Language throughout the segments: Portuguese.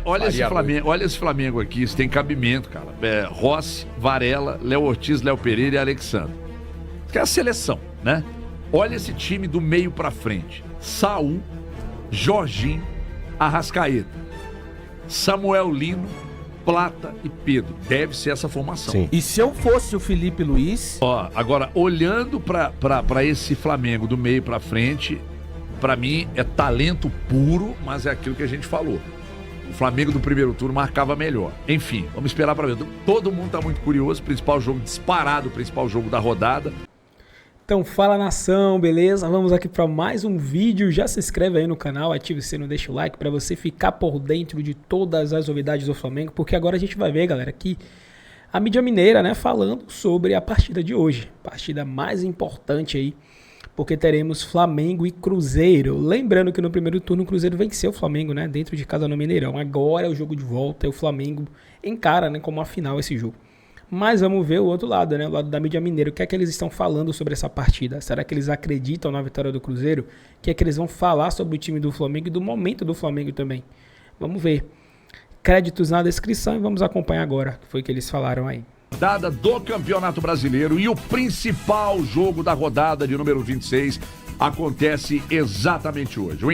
olha esse Flamengo aqui, isso tem cabimento, cara. Rossi, Varela, Léo Ortiz, Léo Pereira e Alexandre. Que é a seleção, né? Olha esse time do meio pra frente. Saul, Jorginho, Arrascaeta, Samuel Lino, Plata e Pedro. Deve ser essa formação. Sim. E se eu fosse o Felipe Luiz... Agora, olhando pra esse Flamengo do meio pra frente, pra mim é talento puro, mas é aquilo que a gente falou. O Flamengo do primeiro turno marcava melhor. Enfim, vamos esperar pra ver. Todo mundo tá muito curioso. Principal jogo disparado, principal jogo da rodada. Então fala, nação, beleza? Vamos aqui para mais um vídeo. Já se inscreve aí no canal, ative o sininho, deixa o like para você ficar por dentro de todas as novidades do Flamengo, porque agora a gente vai ver, galera, aqui a mídia mineira, né, falando sobre a partida de hoje, partida mais importante aí, porque teremos Flamengo e Cruzeiro. Lembrando que no primeiro turno o Cruzeiro venceu o Flamengo, né, dentro de casa no Mineirão. Agora é o jogo de volta e o Flamengo encara, né, como a final esse jogo. Mas vamos ver o outro lado, né? O lado da mídia mineira. O que é que eles estão falando sobre essa partida? Será que eles acreditam na vitória do Cruzeiro? O que é que eles vão falar sobre o time do Flamengo e do momento do Flamengo também? Vamos ver. Créditos na descrição e vamos acompanhar agora o que foi que eles falaram aí. Rodada do Campeonato Brasileiro e o principal jogo da rodada de número 26 acontece exatamente hoje. O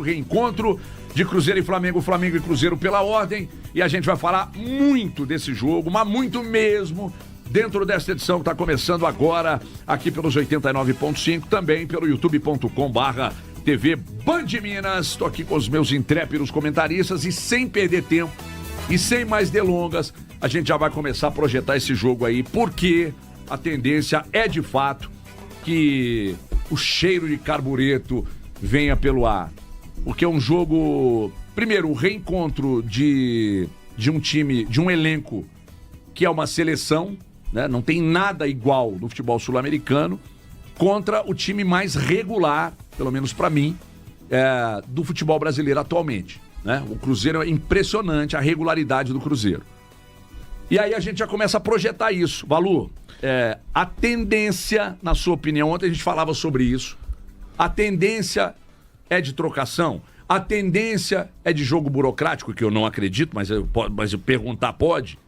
reencontro de Cruzeiro e Flamengo, Flamengo e Cruzeiro pela ordem, e a gente vai falar muito desse jogo, mas muito mesmo, dentro desta edição que está começando agora, aqui pelos 89.5, também pelo youtube.com/TV Band Minas. Estou aqui com os meus intrépidos comentaristas e sem perder tempo e sem mais delongas, a gente já vai começar a projetar esse jogo aí, porque a tendência é de fato que o cheiro de carbureto venha pelo ar. Porque é um jogo, primeiro, o reencontro de um time, de um elenco que é uma seleção, né? Não tem nada igual no futebol sul-americano, contra o time mais regular, pelo menos para mim, do futebol brasileiro atualmente, né? O Cruzeiro é impressionante, a regularidade do Cruzeiro. E aí a gente já começa a projetar isso. Valu, a tendência, na sua opinião, ontem a gente falava sobre isso, a tendência é de trocação? A tendência é de jogo burocrático, que eu não acredito, mas eu perguntar pode.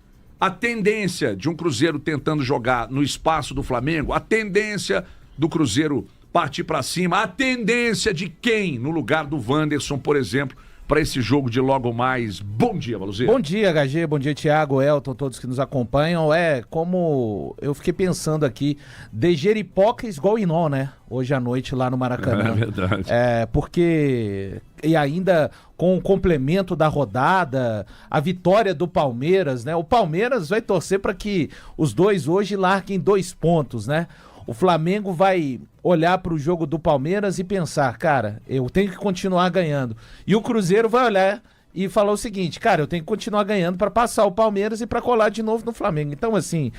A tendência de um Cruzeiro tentando jogar no espaço do Flamengo, a tendência do Cruzeiro partir para cima, a tendência de quem no lugar do Wanderson, por exemplo, para esse jogo de logo mais. Bom dia, Valuzeiro. Bom dia, HG, bom dia, Thiago, Elton, todos que nos acompanham. Como eu fiquei pensando aqui, de Jeripoca igual Inó, né? Hoje à noite lá no Maracanã. É verdade. Porque... E ainda com o complemento da rodada, a vitória do Palmeiras, né? O Palmeiras vai torcer para que os dois hoje larguem 2 pontos, né? O Flamengo vai olhar para o jogo do Palmeiras e pensar, cara, eu tenho que continuar ganhando. E o Cruzeiro vai olhar e falar o seguinte, cara, eu tenho que continuar ganhando para passar o Palmeiras e para colar de novo no Flamengo. Então, assim,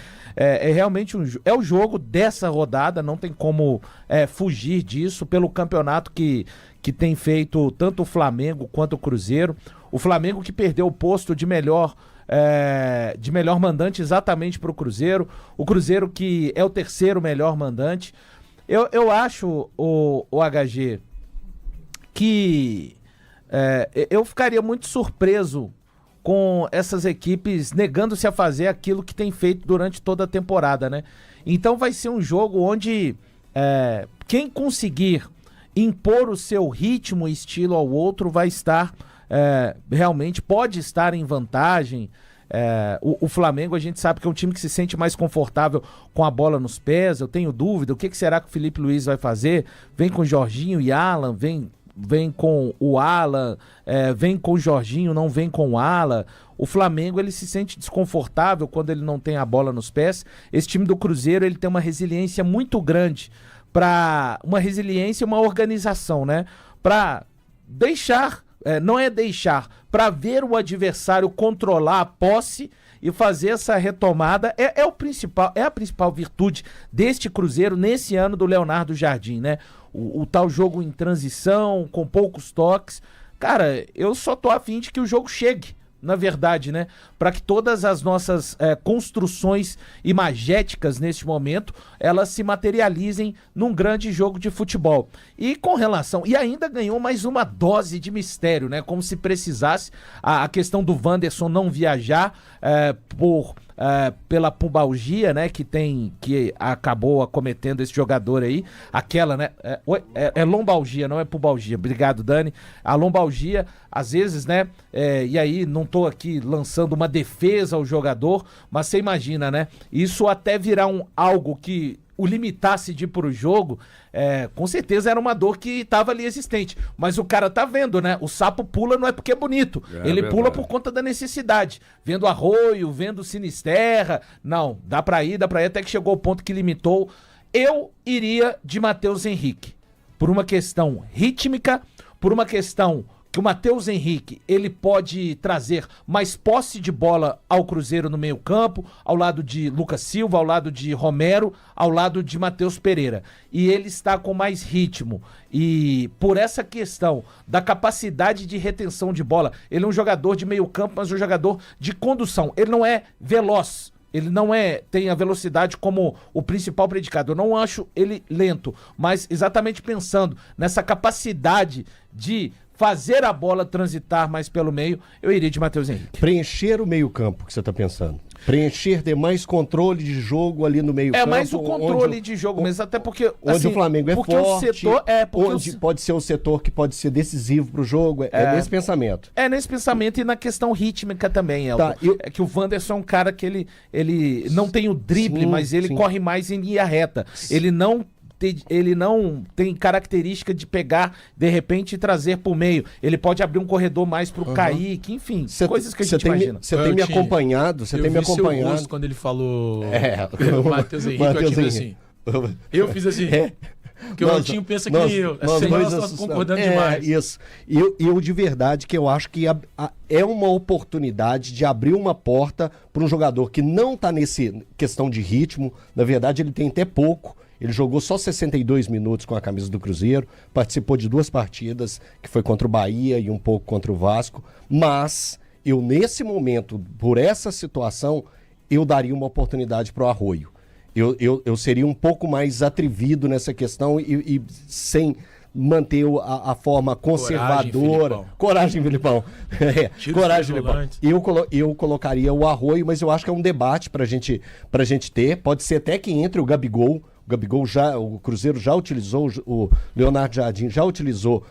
realmente o jogo dessa rodada, não tem como fugir disso, pelo campeonato que tem feito tanto o Flamengo quanto o Cruzeiro. O Flamengo que perdeu o posto de melhor mandante exatamente para o Cruzeiro que é o 3º melhor mandante. Eu acho, o HG, que eu ficaria muito surpreso com essas equipes negando-se a fazer aquilo que tem feito durante toda a temporada, né? Então vai ser um jogo onde quem conseguir impor o seu ritmo e estilo ao outro vai estar... realmente pode estar em vantagem. O Flamengo, a gente sabe que é um time que se sente mais confortável com a bola nos pés. Eu tenho dúvida, o que será que o Felipe Luiz vai fazer? Vem com Jorginho e Alan, vem com o Alan, vem com o Jorginho, não vem com o Alan. O Flamengo, ele se sente desconfortável quando ele não tem a bola nos pés. Esse time do Cruzeiro, ele tem uma resiliência muito grande, uma resiliência e uma organização, né? Para deixar... não é deixar, para ver o adversário controlar a posse e fazer essa retomada, é a principal virtude deste Cruzeiro nesse ano do Leonardo Jardim, né? O tal jogo em transição, com poucos toques. Cara, eu só tô a fim de que o jogo chegue na verdade, né, para que todas as nossas construções imagéticas neste momento, elas se materializem num grande jogo de futebol. E com relação, e ainda ganhou mais uma dose de mistério, né, como se precisasse, a questão do Wanderson não viajar pela pubalgia, né, que acabou acometendo esse jogador aí, aquela, né, é lombalgia, não é pubalgia, obrigado, Dani, a lombalgia, às vezes, né, e aí não tô aqui lançando uma defesa ao jogador, mas você imagina, né, isso até virar algo que o limitasse de ir pro jogo, com certeza era uma dor que estava ali existente. Mas o cara tá vendo, né? O sapo pula não é porque é bonito. Ele pula por conta da necessidade. Vendo Arroio, vendo Sinisterra. Não, dá pra ir, até que chegou o ponto que limitou. Eu iria de Matheus Henrique. Por uma questão rítmica, por uma questão que o Matheus Henrique, ele pode trazer mais posse de bola ao Cruzeiro no meio campo, ao lado de Lucas Silva, ao lado de Romero, ao lado de Matheus Pereira. E ele está com mais ritmo. E por essa questão da capacidade de retenção de bola, ele é um jogador de meio campo, mas um jogador de condução. Ele não é veloz. Ele não tem a velocidade como o principal predicado. Eu não acho ele lento, mas exatamente pensando nessa capacidade de fazer a bola transitar mais pelo meio, eu iria de Matheus Henrique. Preencher o meio-campo que você está pensando. Preencher, ter mais controle de jogo ali no meio-campo. É mais o controle de jogo mesmo, até porque onde o Flamengo é porque forte, o setor, onde pode ser um setor que pode ser decisivo para o jogo. É nesse pensamento. É nesse pensamento e na questão rítmica também, Elton. É que o Wanderson é um cara que ele não tem o drible, mas ele corre mais em linha reta. Ele não tem característica de pegar, de repente, e trazer pro meio. Ele pode abrir um corredor mais pro Kaique, enfim, coisas que a gente imagina. Você tem me acompanhado, seu rosto quando ele falou o Matheus Henrique, eu tive assim. Eu fiz assim. Porque o Altinho pensa que nem eu. Nós estamos concordando demais. Isso. Eu de verdade que eu acho que é uma oportunidade de abrir uma porta para um jogador que não está nesse questão de ritmo. Na verdade, ele tem até pouco. Ele jogou só 62 minutos com a camisa do Cruzeiro, participou de 2 partidas, que foi contra o Bahia e um pouco contra o Vasco, mas eu nesse momento, por essa situação, eu daria uma oportunidade para o Arroio. Eu seria um pouco mais atrevido nessa questão e sem manter a forma conservadora. Coragem, Filipão. Coragem, Filipão. Eu colocaria o Arroio, mas eu acho que é um debate pra gente ter. Pode ser até que entre o Gabigol. O Cruzeiro já utilizou, o Leonardo Jardim já utilizou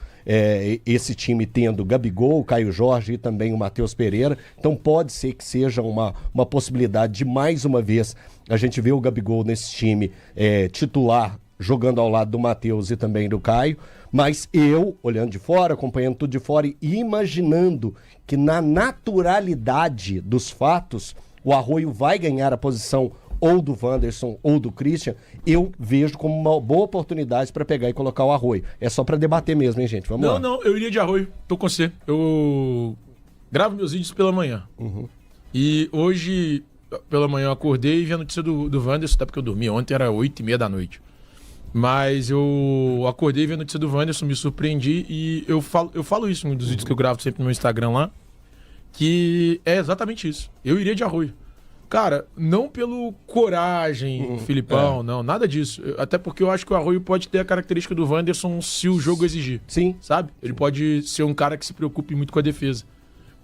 esse time tendo Gabigol, o Caio Jorge e também o Matheus Pereira. Então pode ser que seja uma possibilidade de mais uma vez a gente ver o Gabigol nesse time titular, jogando ao lado do Matheus e também do Caio. Mas eu, olhando de fora, acompanhando tudo de fora e imaginando que na naturalidade dos fatos o Arroio vai ganhar a posição ou do Wanderson ou do Christian, eu vejo como uma boa oportunidade para pegar e colocar o Arroio. É só para debater mesmo, hein, gente? Vamos lá. Não, eu iria de Arroio. Tô com você. Eu gravo meus vídeos pela manhã. E hoje, pela manhã, eu acordei e vi a notícia do Wanderson, até porque eu dormi ontem, era 8h30 da noite. Mas eu acordei e vi a notícia do Wanderson, me surpreendi e eu falo isso em um dos vídeos que eu gravo sempre no meu Instagram lá, que é exatamente isso. Eu iria de Arroio. Cara, não pelo coragem, Filipão, não, nada disso. Até porque eu acho que o Arroio pode ter a característica do Wanderson se o jogo exigir. Sim. Sabe? Ele pode ser um cara que se preocupe muito com a defesa.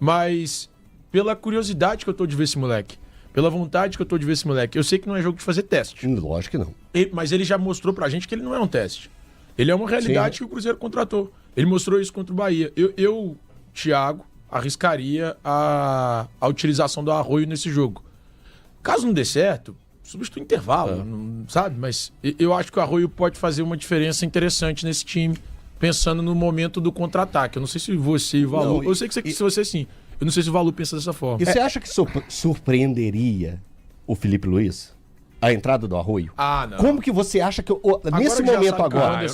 Mas pela curiosidade que eu tô de ver esse moleque, pela vontade que eu tô de ver esse moleque, eu sei que não é jogo de fazer teste. Lógico que não. Mas ele já mostrou pra gente que ele não é um teste. Ele é uma realidade que o Cruzeiro contratou. Ele mostrou isso contra o Bahia. Eu Thiago, arriscaria a utilização do Arroio nesse jogo. Caso não dê certo, substitui intervalo, sabe? Mas eu acho que o Arroio pode fazer uma diferença interessante nesse time, pensando no momento do contra-ataque. Eu não sei se você e o Valu... eu sei que você sim. Eu não sei se o Valu pensa dessa forma. E você acha que surpreenderia o Felipe Luiz? A entrada do Arroio? Ah, não. Como que você acha que... nesse momento agora,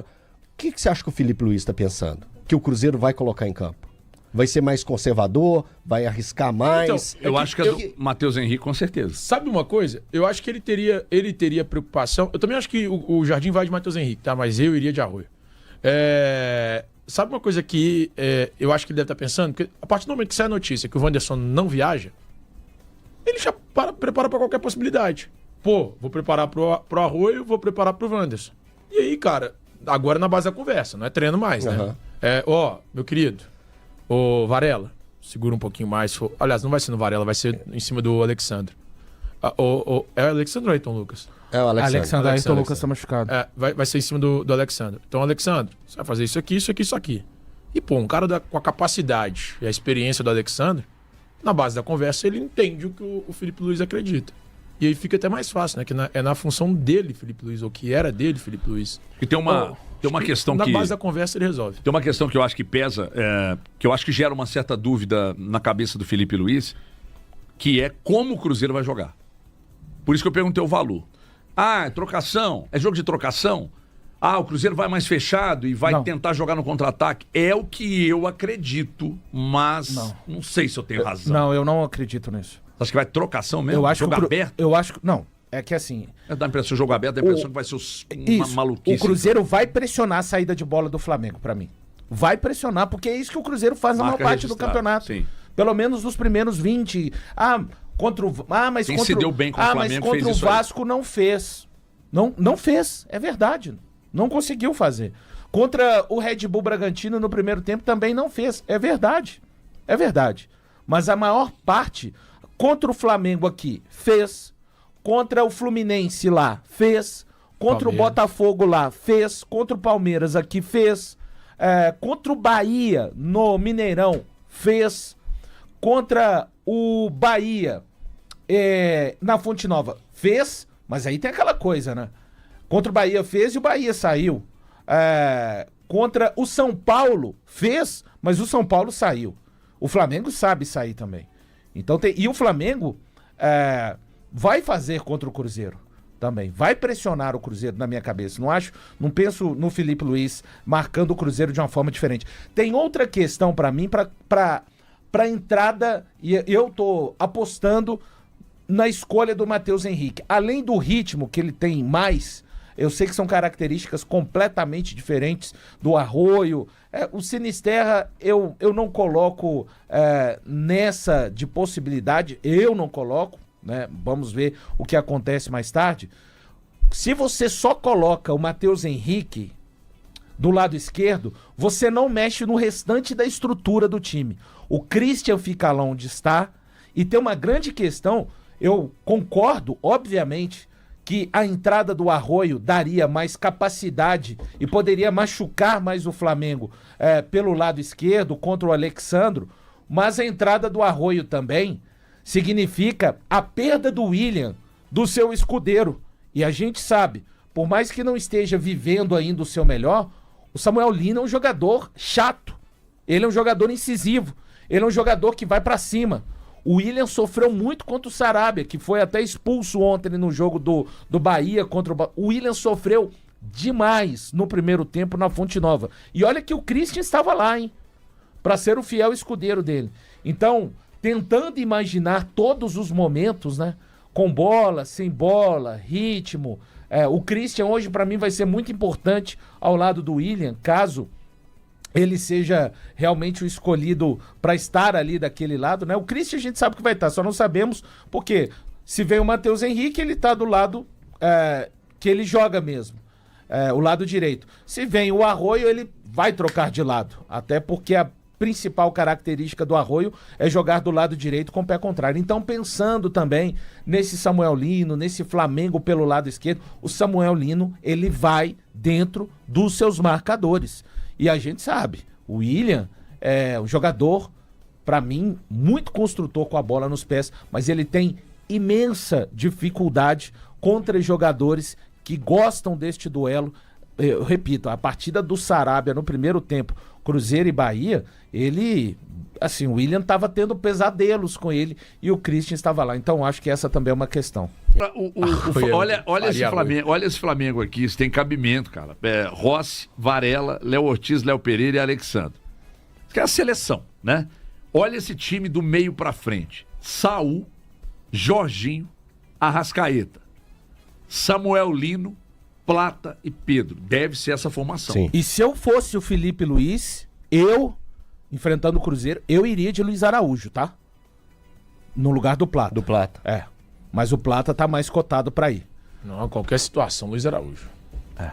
o que você acha que o Felipe Luiz está pensando? Que o Cruzeiro vai colocar em campo? Vai ser mais conservador? Vai arriscar mais? Então, eu acho que é do Matheus Henrique, com certeza. Sabe uma coisa? Eu acho que ele teria preocupação. Eu também acho que o Jardim vai de Matheus Henrique, tá? Mas eu iria de Arroio. sabe uma coisa que eu acho que ele deve estar pensando? Porque a partir do momento que sai a notícia que o Wanderson não viaja, ele já prepara para qualquer possibilidade. Pô, vou preparar pro Arroio, vou preparar pro Wanderson. E aí, cara, agora na base da conversa, não é treino mais, né? Meu querido, Varela, segura um pouquinho mais. Aliás, não vai ser no Varela, vai ser em cima do Alexandre. É o Alexandre ou Ayrton Lucas? É o Alexandre. Ayrton Lucas tá machucado. Vai ser em cima do Alexandre. Então, Alexandre, você vai fazer isso aqui, isso aqui, isso aqui. E, pô, um cara com a capacidade e a experiência do Alexandre, na base da conversa, ele entende o que o Felipe Luiz acredita. E aí fica até mais fácil, né? Que é na função dele, Felipe Luiz, ou que era dele, Felipe Luiz. E tem uma questão na que... Na base da conversa ele resolve. Tem uma questão que eu acho que pesa, que eu acho que gera uma certa dúvida na cabeça do Felipe Luiz, que é como o Cruzeiro vai jogar. Por isso que eu perguntei o valor. É trocação? É jogo de trocação? O Cruzeiro vai mais fechado e vai tentar jogar no contra-ataque? É o que eu acredito, mas não sei se eu tenho razão. Não, eu não acredito nisso. Você acha que vai trocação mesmo? Eu acho jogo aberto? Eu acho que... Não, é que assim... Dá a impressão, jogo aberto, dá a impressão que vai ser uma maluquice. O Cruzeiro vai pressionar a saída de bola do Flamengo, pra mim. Vai pressionar, porque é isso que o Cruzeiro faz na maior parte do campeonato. Sim. Pelo menos nos primeiros 20. Mas quem se deu bem com o Flamengo mas fez contra isso o Vasco não fez. Não fez, é verdade. Não conseguiu fazer. Contra o Red Bull Bragantino no primeiro tempo também não fez. É verdade. É verdade. Mas a maior parte, contra o Flamengo aqui, fez. Contra o Fluminense lá, fez. Contra o Botafogo lá, fez. Contra o Palmeiras aqui, fez. Contra o Bahia no Mineirão, fez. Contra o Bahia na Fonte Nova, fez. Mas aí tem aquela coisa, né? Contra o Bahia fez e o Bahia saiu. Contra o São Paulo, fez, mas o São Paulo saiu. O Flamengo sabe sair também. Então e o Flamengo vai fazer contra o Cruzeiro também. Vai pressionar o Cruzeiro na minha cabeça. Não penso no Felipe Luiz marcando o Cruzeiro de uma forma diferente. Tem outra questão pra mim, pra entrada, e eu tô apostando na escolha do Matheus Henrique. Além do ritmo que ele tem mais, eu sei que são características completamente diferentes do Arroio. O Sinisterra eu não coloco nessa de possibilidade, eu não coloco, né? Vamos ver o que acontece mais tarde. Se você só coloca o Matheus Henrique do lado esquerdo, você não mexe no restante da estrutura do time. O Christian fica lá onde está, e tem uma grande questão, eu concordo, obviamente, que a entrada do Arroio daria mais capacidade e poderia machucar mais o Flamengo pelo lado esquerdo contra o Alexandro, mas a entrada do Arroio também significa a perda do William, do seu escudeiro. E a gente sabe, por mais que não esteja vivendo ainda o seu melhor, o Samuel Lino é um jogador chato. Ele é um jogador incisivo. Ele é um jogador que vai pra cima. O William sofreu muito contra o Sarabia, que foi até expulso ontem no jogo do Bahia contra o William sofreu demais no primeiro tempo na Fonte Nova. E olha que o Christian estava lá, hein? Pra ser o fiel escudeiro dele. Então, tentando imaginar todos os momentos, né? Com bola, sem bola, ritmo. O Christian hoje, pra mim, vai ser muito importante ao lado do William, caso ele seja realmente o escolhido para estar ali daquele lado, né? O Christian a gente sabe que vai estar, só não sabemos porque se vem o Matheus Henrique, ele tá do lado que ele joga mesmo, o lado direito. Se vem o Arroio, ele vai trocar de lado, até porque a principal característica do Arroio é jogar do lado direito com o pé contrário. Então, pensando também nesse Samuel Lino, nesse Flamengo pelo lado esquerdo, o Samuel Lino, ele vai dentro dos seus marcadores. E a gente sabe, o William é um jogador, pra mim, muito construtor com a bola nos pés, mas ele tem imensa dificuldade contra jogadores que gostam deste duelo. Eu repito, a partida do Sarabia no primeiro tempo, Cruzeiro e Bahia, o William estava tendo pesadelos com ele e o Christian estava lá. Então acho que essa também é uma questão. Olha esse Flamengo aqui, isso tem cabimento, cara. Rossi, Varela, Léo Ortiz, Léo Pereira e Alexandre. Isso que é a seleção, né? Olha esse time do meio pra frente. Saul, Jorginho, Arrascaeta, Samuel Lino, Plata e Pedro. Deve ser essa formação. Sim. E se eu fosse o Felipe Luiz, enfrentando o Cruzeiro, eu iria de Luiz Araújo, tá? No lugar do Plata. Do Plata. É. Mas o Plata tá mais cotado pra ir. Não, qualquer situação, Luiz Araújo.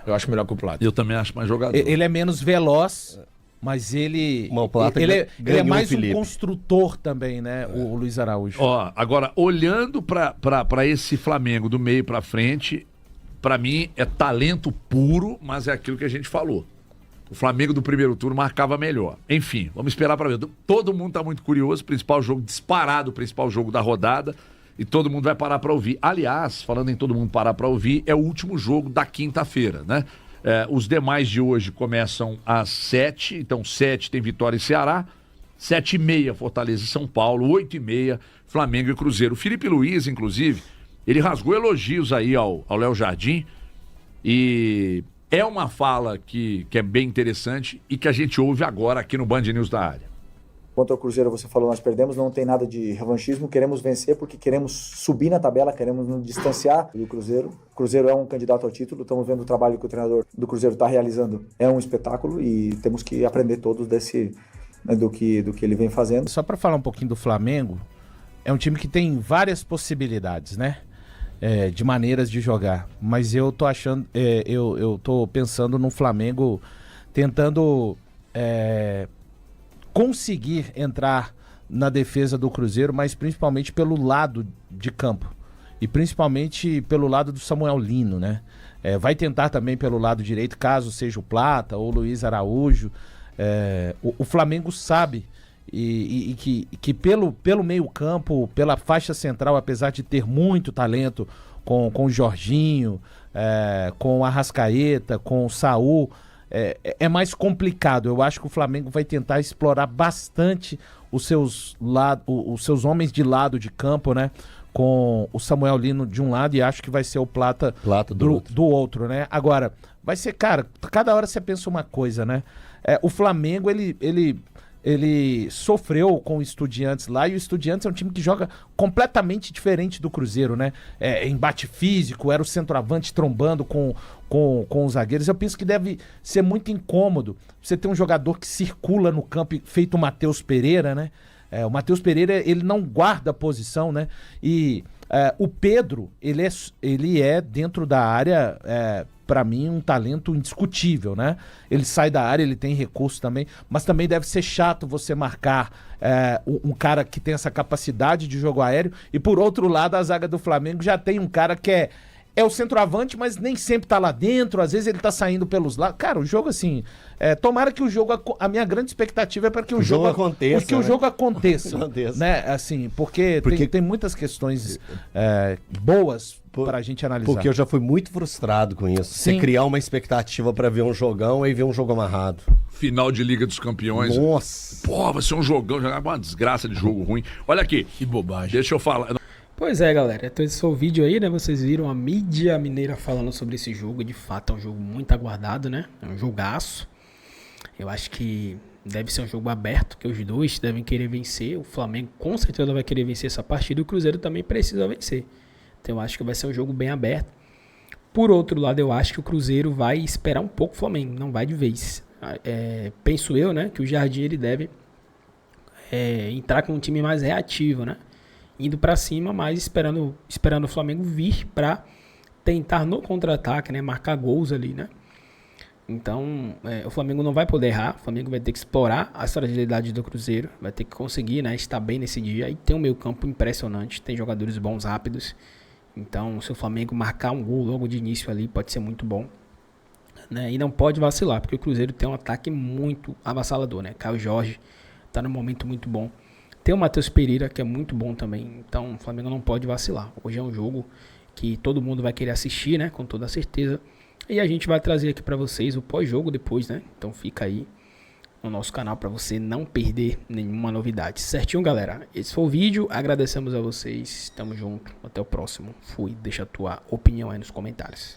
Eu acho melhor que o Plata. Eu também acho mais jogador. Ele é menos veloz, mas ele. Mas o Plata ele é ganhou o mais um Felipe. construtor também, né? O Luiz Araújo. Ó, agora, olhando pra esse Flamengo do meio pra frente, pra mim é talento puro, mas é aquilo que a gente falou. O Flamengo do primeiro turno marcava melhor. Enfim, vamos esperar pra ver. Todo mundo tá muito curioso, principal jogo disparado, o principal jogo da rodada, e todo mundo vai parar pra ouvir. Aliás, falando em todo mundo parar pra ouvir, é o último jogo da quinta-feira, né? Os demais de hoje começam às 7, então 7 tem Vitória e Ceará, 7h30 Fortaleza e São Paulo, 8h30 Flamengo e Cruzeiro. O Felipe Luiz, inclusive, ele rasgou elogios aí ao Léo Jardim, e é uma fala que é bem interessante e que a gente ouve agora aqui no Band News da área. Contra o Cruzeiro, você falou, nós perdemos, não tem nada de revanchismo, queremos vencer porque queremos subir na tabela, queremos nos distanciar do Cruzeiro. O Cruzeiro é um candidato ao título, estamos vendo o trabalho que o treinador do Cruzeiro está realizando, é um espetáculo e temos que aprender todos do que ele vem fazendo. Só pra falar um pouquinho do Flamengo, é um time que tem várias possibilidades, né? De maneiras de jogar. Mas eu tô achando, eu tô pensando no Flamengo tentando conseguir entrar na defesa do Cruzeiro, mas principalmente pelo lado de campo. E principalmente pelo lado do Samuel Lino, né? Vai tentar também pelo lado direito, caso seja o Plata ou o Luiz Araújo. O Flamengo sabe que pelo meio campo, pela faixa central, apesar de ter muito talento com o Jorginho, com o Arrascaeta, com o Saul, é mais complicado. Eu acho que o Flamengo vai tentar explorar bastante os seus homens de lado de campo, né? Com o Samuel Lino de um lado e acho que vai ser o Plata do outro, né? Agora, vai ser, cara, cada hora você pensa uma coisa, né? O Flamengo, ele sofreu com o Estudiantes lá, e o Estudiantes é um time que joga completamente diferente do Cruzeiro, né? Embate físico, era o centroavante trombando com os zagueiros. Eu penso que deve ser muito incômodo você ter um jogador que circula no campo, feito o Matheus Pereira, né? O Matheus Pereira, ele não guarda posição, né? E o Pedro, ele é dentro da área, para mim, um talento indiscutível, né? Ele sai da área, ele tem recurso também, mas também deve ser chato você marcar um cara que tem essa capacidade de jogo aéreo, e por outro lado, a zaga do Flamengo já tem um cara que é o centroavante, mas nem sempre tá lá dentro, às vezes ele tá saindo pelos lados. Cara, o jogo, assim, tomara que o jogo, a minha grande expectativa é para que o jogo aconteça, que o jogo aconteça, né? Assim, porque tem muitas questões boas pra gente analisar. Porque eu já fui muito frustrado com isso. Sim. Você criar uma expectativa pra ver um jogão e ver um jogo amarrado. Final de Liga dos Campeões. Nossa! Pô, vai ser um jogão, uma desgraça de jogo ruim. Olha aqui. Que bobagem. Deixa eu falar. Pois é, galera. Então esse foi o vídeo aí, né? Vocês viram a mídia mineira falando sobre esse jogo. De fato, é um jogo muito aguardado, né? É um jogaço. Eu acho que deve ser um jogo aberto, que os dois devem querer vencer. O Flamengo com certeza vai querer vencer essa partida e o Cruzeiro também precisa vencer. Então eu acho que vai ser um jogo bem aberto. Por outro lado, eu acho que o Cruzeiro vai esperar um pouco o Flamengo, não vai de vez. Penso eu, né, que o Jardim ele deve entrar com um time mais reativo, né? Indo pra cima, mas esperando o Flamengo vir pra tentar no contra-ataque, né, marcar gols ali, né? Então, o Flamengo não vai poder errar, o Flamengo vai ter que explorar as fragilidades do Cruzeiro, vai ter que conseguir, né, estar bem nesse dia. E tem um meio campo impressionante, tem jogadores bons, rápidos. Então, se o Flamengo marcar um gol logo de início ali, pode ser muito bom, né? E não pode vacilar, porque o Cruzeiro tem um ataque muito avassalador, né? Caio Jorge tá num momento muito bom. Tem o Matheus Pereira, que é muito bom também. Então, o Flamengo não pode vacilar. Hoje é um jogo que todo mundo vai querer assistir, né? Com toda certeza. E a gente vai trazer aqui pra vocês o pós-jogo depois, né? Então fica aí no nosso canal pra você não perder nenhuma novidade. Certinho, galera? Esse foi o vídeo. Agradecemos a vocês. Tamo junto. Até o próximo. Fui. Deixa a tua opinião aí nos comentários.